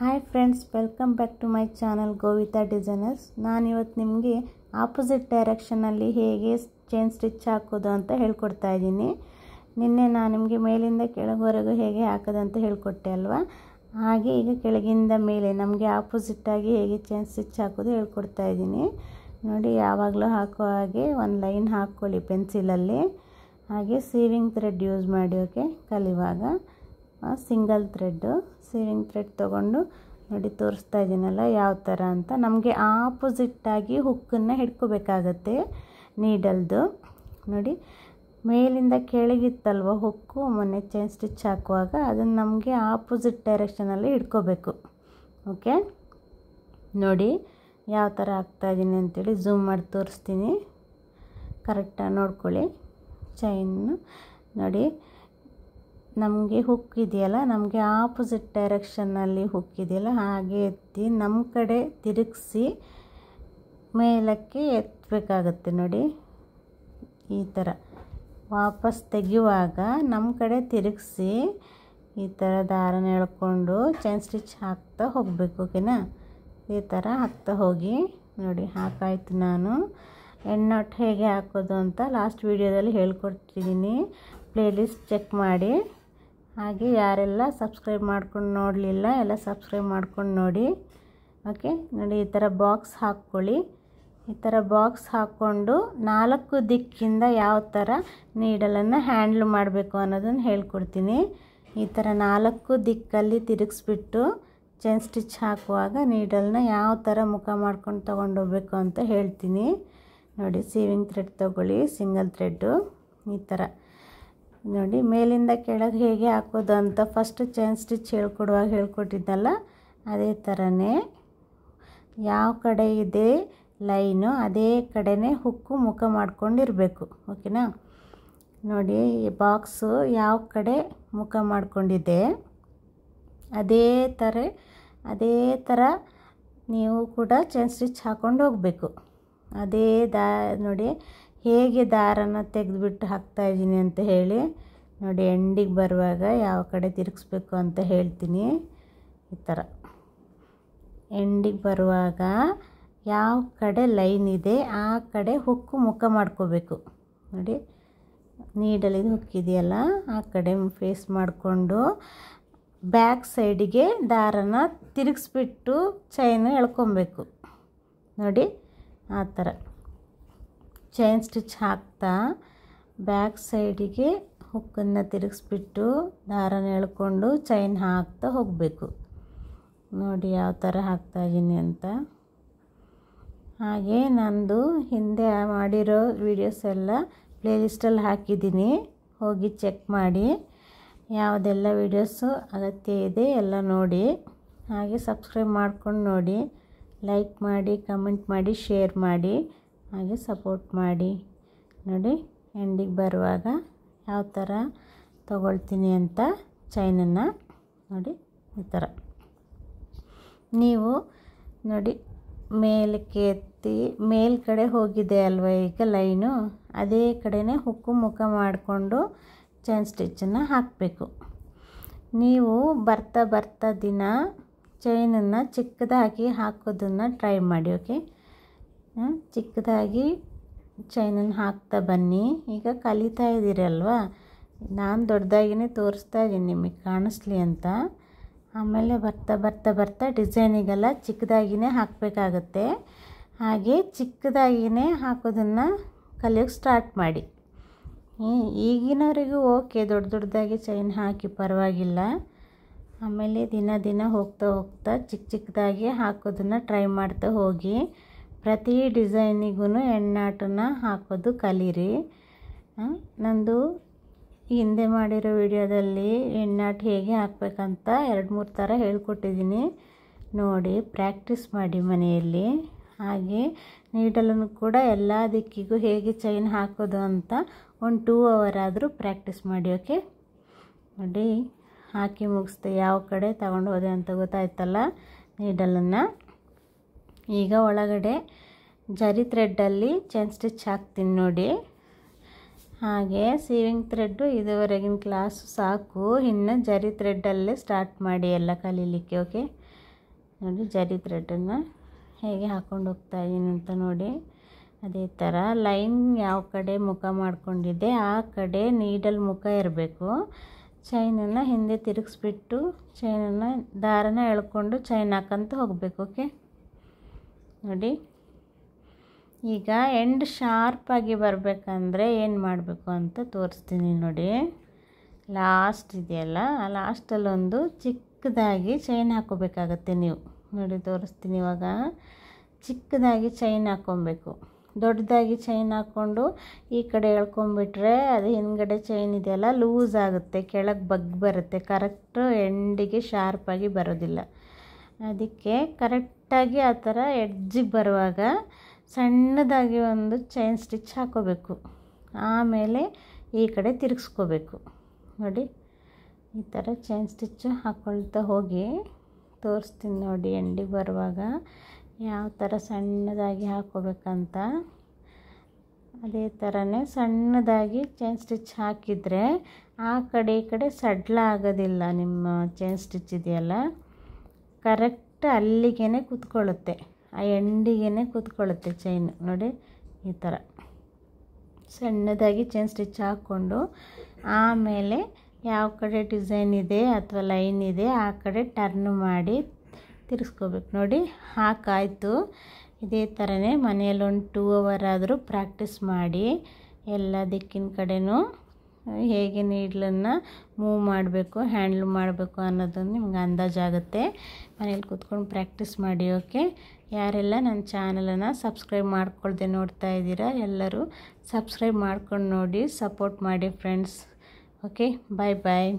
Hi friends, welcome back to my channel Govita designers. ನಾನಿವತ್ತು ನಿಮಗೆ opposite ಡೈರೆಕ್ಷನಲ್ಲಿ ಹೇಗೆ ಚೈನ್ ಸ್ಟಿಚ್ ಹಾಕೋದು ಅಂತ ಹೇಳ್ಕೊಡ್ತಾ ಇದ್ದೀನಿ. ನಿನ್ನೆ ನಾನು ನಿಮಗೆ ಮೇಲಿಂದ ಕೆಳಗವರೆಗೂ ಹೇಗೆ ಹಾಕೋದು ಅಂತ ಹೇಳ್ಕೊಟ್ಟೆ ಅಲ್ವಾ. ಹಾಗೆ ಈಗ ಕೆಳಗಿಂದ ಮೇಲೆ ನಮಗೆ ಆಪೋಸಿಟ್ಟಾಗಿ ಹೇಗೆ ಚೈನ್ ಸ್ಟಿಚ್ ಹಾಕೋದು ಹೇಳ್ಕೊಡ್ತಾ ಇದ್ದೀನಿ. ನೋಡಿ, ಯಾವಾಗಲೂ ಹಾಕೋ ಹಾಗೆ ಒಂದು ಲೈನ್ ಹಾಕ್ಕೊಳ್ಳಿ ಪೆನ್ಸಿಲಲ್ಲಿ. ಹಾಗೆ ಸೀವಿಂಗ್ ಥ್ರೆಡ್ ಯೂಸ್ ಮಾಡಿ ಕಲಿಯುವಾಗ ಸಿಂಗಲ್ ಸೀವಿಂಗ್ ಥ್ರೆಡ್ ತೊಗೊಂಡು ನೋಡಿ ತೋರಿಸ್ತಾ ಇದ್ದೀನಲ್ಲ ಯಾವ ಥರ ಅಂತ. ನಮಗೆ ಆಪೋಸಿಟ್ಟಾಗಿ ಹುಕ್ಕನ್ನು ಹಿಡ್ಕೋಬೇಕಾಗತ್ತೆ ನೀಡಲ್ದು. ನೋಡಿ, ಮೇಲಿಂದ ಕೆಳಗಿತ್ತಲ್ವ ಹುಕ್ಕು ಮೊನ್ನೆ ಚೈನ್ ಸ್ಟಿಚ್ ಹಾಕುವಾಗ, ಅದನ್ನು ನಮಗೆ ಆಪೋಸಿಟ್ ಡೈರೆಕ್ಷನಲ್ಲಿ ಹಿಡ್ಕೋಬೇಕು. ಓಕೆ, ನೋಡಿ ಯಾವ ಥರ ಹಾಕ್ತಾಯಿದ್ದೀನಿ ಅಂತೇಳಿ ಝೂಮ್ ಮಾಡಿ ತೋರಿಸ್ತೀನಿ. ಕರೆಕ್ಟಾಗಿ ನೋಡ್ಕೊಳ್ಳಿ. ಚೈನ್ನು ನೋಡಿ, ನಮಗೆ ಹುಕ್ ಇದೆಯಲ್ಲ, ನಮಗೆ ಆಪೋಸಿಟ್ ಡೈರೆಕ್ಷನ್ನಲ್ಲಿ ಹುಕ್ ಇದೆಯಲ್ಲ, ಹಾಗೆ ಎತ್ತಿ ನಮ್ಮ ಕಡೆ ತಿರುಗಿಸಿ ಮೇಲಕ್ಕೆ ಎತ್ತಬೇಕಾಗತ್ತೆ. ನೋಡಿ, ಈ ಥರ ವಾಪಸ್ ತೆಗೆಯುವಾಗ ನಮ್ಮ ಕಡೆ ತಿರುಗಿಸಿ ಈ ಥರ ದಾರನ ಎಳ್ಕೊಂಡು ಚೈನ್ ಸ್ಟಿಚ್ ಹಾಕ್ತಾ ಹೋಗಬೇಕು. ಓಕೆನಾ, ಈ ಥರ ಹಾಕ್ತಾ ಹೋಗಿ. ನೋಡಿ, ಹಾಕಾಯ್ತು. ನಾನು ಎಣ್ಣೊಟ್ಟು ಹೇಗೆ ಹಾಕೋದು ಅಂತ ಲಾಸ್ಟ್ ವೀಡಿಯೋದಲ್ಲಿ ಹೇಳ್ಕೊಡ್ತಿದ್ದೀನಿ. ಪ್ಲೇಲಿಸ್ಟ್ ಚೆಕ್ ಮಾಡಿ. ಹಾಗೆ ಯಾರೆಲ್ಲ ಸಬ್ಸ್ಕ್ರೈಬ್ ಮಾಡ್ಕೊಂಡು ನೋಡಲಿಲ್ಲ ಎಲ್ಲ ಸಬ್ಸ್ಕ್ರೈಬ್ ಮಾಡ್ಕೊಂಡು ನೋಡಿ. ಓಕೆ, ನೋಡಿ ಈ ಥರ ಬಾಕ್ಸ್ ಹಾಕ್ಕೊಳ್ಳಿ. ಈ ಥರ ಬಾಕ್ಸ್ ಹಾಕ್ಕೊಂಡು 4 ದಿಕ್ಕಿಂದ ಯಾವ ಥರ ನೀಡಲನ್ನು ಹ್ಯಾಂಡ್ಲ್ ಮಾಡಬೇಕು ಅನ್ನೋದನ್ನು ಹೇಳ್ಕೊಡ್ತೀನಿ. ಈ ಥರ 4 ದಿಕ್ಕಲ್ಲಿ ತಿರುಗಿಸ್ಬಿಟ್ಟು ಚೈನ್ ಸ್ಟಿಚ್ ಹಾಕುವಾಗ ನೀಡಲ್ನ ಯಾವ ಥರ ಮುಖ ಮಾಡ್ಕೊಂಡು ತೊಗೊಂಡೋಗ್ಬೇಕು ಅಂತ ಹೇಳ್ತೀನಿ. ನೋಡಿ, ಸೀವಿಂಗ್ ಥ್ರೆಡ್ ತೊಗೊಳ್ಳಿ, ಸಿಂಗಲ್ ಥ್ರೆಡ್ಡು. ಈ ಥರ ನೋಡಿ, ಮೇಲಿಂದ ಕೆಳಗೆ ಹೇಗೆ ಹಾಕೋದು ಅಂತ ಫಸ್ಟ್ ಚೈನ್ ಸ್ಟಿಚ್ ಹೇಳ್ಕೊಡುವಾಗ ಹೇಳ್ಕೊಟ್ಟಿದ್ದಲ್ಲ, ಅದೇ ಥರನೇ ಯಾವ ಕಡೆ ಇದೆ ಲೈನು ಅದೇ ಕಡೆನೇ ಹುಕ್ಕು ಮುಖ ಮಾಡ್ಕೊಂಡಿರಬೇಕು. ಓಕೆನಾ, ನೋಡಿ ಈ ಬಾಕ್ಸು ಯಾವ ಕಡೆ ಮುಖ ಮಾಡ್ಕೊಂಡಿದೆ ಅದೇ ಥರ ನೀವು ಕೂಡ ಚೈನ್ ಸ್ಟಿಚ್ ಹಾಕ್ಕೊಂಡು ಹೋಗಬೇಕು. ಅದೇ ನೋಡಿ ಹೇಗೆ ದಾರನ ತೆಗೆದುಬಿಟ್ಟು ಹಾಕ್ತಾಯಿದ್ದೀನಿ ಅಂತ ಹೇಳಿ. ನೋಡಿ, ಎಂಡಿಗೆ ಬರುವಾಗ ಯಾವ ಕಡೆ ತಿರುಗಿಸ್ಬೇಕು ಅಂತ ಹೇಳ್ತೀನಿ. ಈ ಥರ ಎಂಡಿಗೆ ಬರುವಾಗ ಯಾವ ಕಡೆ ಲೈನ್ ಇದೆ ಆ ಕಡೆ ಹುಕ್ಕು ಮುಖ ಮಾಡ್ಕೋಬೇಕು. ನೋಡಿ, ನೀಡಲಿದು ಹುಕ್ಕಿದೆಯಲ್ಲ ಆ ಕಡೆ ಫೇಸ್ ಮಾಡಿಕೊಂಡು ಬ್ಯಾಕ್ ಸೈಡಿಗೆ ದಾರನ ತಿರುಗಿಸ್ಬಿಟ್ಟು ಚೈನ್ ಎಳ್ಕೊಬೇಕು. ನೋಡಿ, ಆ ಥರ ಚೈನ್ ಸ್ಟಿಚ್ ಹಾಕ್ತಾ ಬ್ಯಾಕ್ ಸೈಡಿಗೆ ಹುಕ್ಕನ್ನು ತಿರುಗಿಸ್ಬಿಟ್ಟು ದಾರನ ಎಳ್ಕೊಂಡು ಚೈನ್ ಹಾಕ್ತಾ ಹೋಗಬೇಕು. ನೋಡಿ ಯಾವ ಥರ ಹಾಕ್ತಾಯಿದ್ದೀನಿ ಅಂತ. ಹಾಗೆ ನಂದು ಹಿಂದೆ ಮಾಡಿರೋ ವೀಡಿಯೋಸ್ ಎಲ್ಲ ಪ್ಲೇಲಿಸ್ಟಲ್ಲಿ ಹಾಕಿದ್ದೀನಿ, ಹೋಗಿ ಚೆಕ್ ಮಾಡಿ. ಯಾವುದೆಲ್ಲ ವೀಡಿಯೋಸು ಅಗತ್ಯ ಇದೆ ಎಲ್ಲ ನೋಡಿ. ಹಾಗೆ ಸಬ್ಸ್ಕ್ರೈಬ್ ಮಾಡ್ಕೊಂಡು ನೋಡಿ, ಲೈಕ್ ಮಾಡಿ, ಕಮೆಂಟ್ ಮಾಡಿ, ಶೇರ್ ಮಾಡಿ, ಹಾಗೆ ಸಪೋರ್ಟ್ ಮಾಡಿ. ನೋಡಿ, ಎಂಡಿಗೆ ಬರುವಾಗ ಯಾವ ಥರ ತಗೊಳ್ತೀನಿ ಅಂತ ಚೈನನ್ನು. ನೋಡಿ, ಈ ಥರ ನೀವು ನೋಡಿ ಮೇಲಕ್ಕೆ ಎತ್ತಿ ಮೇಲ್ಗಡೆ ಹೋಗಿದೆ ಅಲ್ವ ಈಗ ಲೈನು, ಅದೇ ಕಡೆನೇ ಹುಕ್ಕು ಮುಖ ಮಾಡಿಕೊಂಡು ಚೈನ್ ಸ್ಟಿಚ್ಚನ್ನು ಹಾಕಬೇಕು. ನೀವು ಬರ್ತಾ ದಿನ ಚೈನನ್ನು ಚಿಕ್ಕದಾಗಿ ಹಾಕೋದನ್ನು ಟ್ರೈ ಮಾಡಿ. ಓಕೆ, ಚಿಕ್ಕದಾಗಿ ಚೈನನ್ನು ಹಾಕ್ತಾ ಬನ್ನಿ. ಈಗ ಕಲಿತಾ ಇದ್ದೀರಲ್ವ, ನಾನು ದೊಡ್ಡದಾಗಿಯೇ ತೋರಿಸ್ತಾ ಇದ್ದೀನಿ ನಿಮಗೆ ಕಾಣಿಸ್ಲಿ ಅಂತ. ಆಮೇಲೆ ಬರ್ತಾ ಡಿಸೈನಿಗೆಲ್ಲ ಚಿಕ್ಕದಾಗಿಯೇ ಹಾಕಬೇಕಾಗತ್ತೆ. ಹಾಗೆ ಚಿಕ್ಕದಾಗಿಯೇ ಹಾಕೋದನ್ನು ಕಲಿಯೋಕ್ಕೆ ಸ್ಟಾರ್ಟ್ ಮಾಡಿ. ಈಗಿನವರಿಗೂ ಓಕೆ, ದೊಡ್ಡದಾಗಿ ಚೈನ್ ಹಾಕಿ ಪರವಾಗಿಲ್ಲ. ಆಮೇಲೆ ದಿನ ಹೋಗ್ತಾ ಚಿಕ್ಕದಾಗಿ ಹಾಕೋದನ್ನು ಟ್ರೈ ಮಾಡ್ತಾ ಹೋಗಿ. ಪ್ರತಿ ಡಿಸೈನಿಗೂ ಎಣ್ಣಾಟನ್ನು ಹಾಕೋದು ಕಲೀರಿ. ನಂದು ಹಿಂದೆ ಮಾಡಿರೋ ವಿಡಿಯೋದಲ್ಲಿ ಎಣ್ಣಾಟು ಹೇಗೆ ಹಾಕಬೇಕಂತ 2-3 ಥರ ಹೇಳ್ಕೊಟ್ಟಿದ್ದೀನಿ. ನೋಡಿ, ಪ್ರಾಕ್ಟೀಸ್ ಮಾಡಿ ಮನೆಯಲ್ಲಿ. ಹಾಗೆ ನೀಡಲನ್ನು ಕೂಡ ಎಲ್ಲ ದಿಕ್ಕಿಗೂ ಹೇಗೆ ಚೈನ್ ಹಾಕೋದು ಅಂತ ಒಂದು 2 hour ಆದರೂ ಪ್ರಾಕ್ಟೀಸ್ ಮಾಡಿ. ಓಕೆ, ನೋಡಿ ಹಾಕಿ ಮುಗಿಸ್ದೆ ಯಾವ ಕಡೆ ತಗೊಂಡು ಹೋದೆ ಅಂತ ಗೊತ್ತಾಯ್ತಲ್ಲ ನೀಡಲನ್ನು. ಈಗ ಒಳಗಡೆ ಜರಿ ಥ್ರೆಡ್ಡಲ್ಲಿ ಚೈನ್ ಸ್ಟಿಚ್ ಹಾಕ್ತೀನಿ ನೋಡಿ. ಹಾಗೆ ಸೀವಿಂಗ್ ಥ್ರೆಡ್ಡು ಇದುವರೆಗಿನ ಕ್ಲಾಸು ಸಾಕು, ಇನ್ನು ಜರಿ ಥ್ರೆಡ್ಡಲ್ಲೇ ಸ್ಟಾರ್ಟ್ ಮಾಡಿ ಎಲ್ಲ ಕಲೀಲಿಕ್ಕೆ. ಓಕೆ, ನೋಡಿ ಜರಿ ಥ್ರೆಡನ್ನು ಹೇಗೆ ಹಾಕ್ಕೊಂಡು ಹೋಗ್ತಾ ಇದ್ದೀನಿ ಅಂತ ನೋಡಿ. ಅದೇ ಥರ ಲೈನ್ ಯಾವ ಕಡೆ ಮುಖ ಮಾಡ್ಕೊಂಡಿದ್ದೆ ಆ ಕಡೆ ನೀಡಲ್ ಮುಖ ಇರಬೇಕು. ಚೈನನ್ನು ಹಿಂದೆ ತಿರುಗಿಸ್ಬಿಟ್ಟು ಚೈನನ್ನು ದಾರನ ಎಳ್ಕೊಂಡು ಚೈನ್ ಹಾಕಂತ ಹೋಗಬೇಕು. ಓಕೆ ನೋಡಿ. ಈಗ ಎಂಡ್ ಶಾರ್ಪಾಗಿ ಬರಬೇಕಂದ್ರೆ ಏನು ಮಾಡಬೇಕು ಅಂತ ತೋರಿಸ್ತೀನಿ ನೋಡಿ. ಲಾಸ್ಟ್ ಇದೆಯಲ್ಲ, ಆ ಲಾಸ್ಟಲ್ಲೊಂದು ಚಿಕ್ಕದಾಗಿ ಚೈನ್ ಹಾಕ್ಕೋಬೇಕಾಗತ್ತೆ ನೀವು ನೋಡಿ. ತೋರಿಸ್ತೀನಿ ಇವಾಗ. ಚಿಕ್ಕದಾಗಿ ಚೈನ್ ಹಾಕ್ಕೊಬೇಕು. ದೊಡ್ಡದಾಗಿ ಚೈನ್ ಹಾಕ್ಕೊಂಡು ಈ ಕಡೆ ಎಳ್ಕೊಂಬಿಟ್ರೆ ಅದು ಹಿಂದ್ಗಡೆ ಚೈನ್ ಇದೆಯಲ್ಲ ಲೂಸ್ ಆಗುತ್ತೆ, ಕೆಳಗೆ ಬರುತ್ತೆ, ಕರೆಕ್ಟು ಎಂಡಿಗೆ ಶಾರ್ಪಾಗಿ ಬರೋದಿಲ್ಲ. ಅದಕ್ಕೆ ಕರೆಕ್ಟಾಗಿ ಆ ಥರ ಎಡ್ಜಿಗೆ ಬರುವಾಗ ಸಣ್ಣದಾಗಿ ಒಂದು ಚೈನ್ ಸ್ಟಿಚ್ ಹಾಕ್ಕೋಬೇಕು. ಆಮೇಲೆ ಈ ಕಡೆ ತಿರುಗಿಸ್ಕೋಬೇಕು ನೋಡಿ. ಈ ಥರ ಚೈನ್ ಸ್ಟಿಚ್ಚು ಹಾಕ್ಕೊಳ್ತಾ ಹೋಗಿ ತೋರಿಸ್ತೀನಿ ನೋಡಿ. ಎಂಡಿಗೆ ಬರುವಾಗ ಯಾವ ಥರ ಸಣ್ಣದಾಗಿ ಹಾಕ್ಕೋಬೇಕಂತ. ಅದೇ ಥರನೇ ಸಣ್ಣದಾಗಿ ಚೈನ್ ಸ್ಟಿಚ್ ಹಾಕಿದರೆ ಆ ಕಡೆ ಈ ಕಡೆ ಸಡ್ಲ ಆಗೋದಿಲ್ಲ. ನಿಮ್ಮ ಚೈನ್ ಸ್ಟಿಚ್ ಇದೆಯಲ್ಲ ಕರೆಕ್ಟ್ ಅಲ್ಲಿಗೆ ಕೂತ್ಕೊಳ್ಳುತ್ತೆ, ಆ ಎಂಡಿಗೆ ಕೂತ್ಕೊಳ್ಳುತ್ತೆ ಚೈನ್ ನೋಡಿ. ಈ ಥರ ಸಣ್ಣದಾಗಿ ಚೈನ್ ಸ್ಟಿಚ್ ಹಾಕ್ಕೊಂಡು ಆಮೇಲೆ ಯಾವ ಕಡೆ ಡಿಸೈನ್ ಇದೆ ಅಥವಾ ಲೈನ್ ಇದೆ ಆ ಕಡೆ ಟರ್ನ್ ಮಾಡಿ ತಿರ್ಸ್ಕೋಬೇಕು ನೋಡಿ. ಹಾಕಾಯಿತು. ಇದೇ ಥರನೇ ಮನೆಯಲ್ಲಿ ಒಂದು 2 hour ಆದರೂ ಪ್ರಾಕ್ಟೀಸ್ ಮಾಡಿ ಎಲ್ಲ ದಿಕ್ಕಿನ ಕಡೆನೂ ಹೇಗೆ ನೀಡ್ಲನ್ನು ಮೂವ್ ಮಾಡಬೇಕು, ಹ್ಯಾಂಡ್ಲ್ ಮಾಡಬೇಕು ಅನ್ನೋದನ್ನು ನಿಮ್ಗೆ ಅಂದಾಜಾಗುತ್ತೆ. ಮನೇಲಿ ಕೂತ್ಕೊಂಡು ಪ್ರಾಕ್ಟೀಸ್ ಮಾಡಿ. ಓಕೆ, ಯಾರೆಲ್ಲ ನನ್ನ ಚಾನಲನ್ನು ಸಬ್ಸ್ಕ್ರೈಬ್ ಮಾಡ್ಕೊಳ್ದೆ ನೋಡ್ತಾ ಇದ್ದೀರಾ ಎಲ್ಲರೂ ಸಬ್ಸ್ಕ್ರೈಬ್ ಮಾಡ್ಕೊಂಡು ನೋಡಿ, ಸಪೋರ್ಟ್ ಮಾಡಿ ಫ್ರೆಂಡ್ಸ್. ಓಕೆ, ಬಾಯ್ ಬಾಯ್.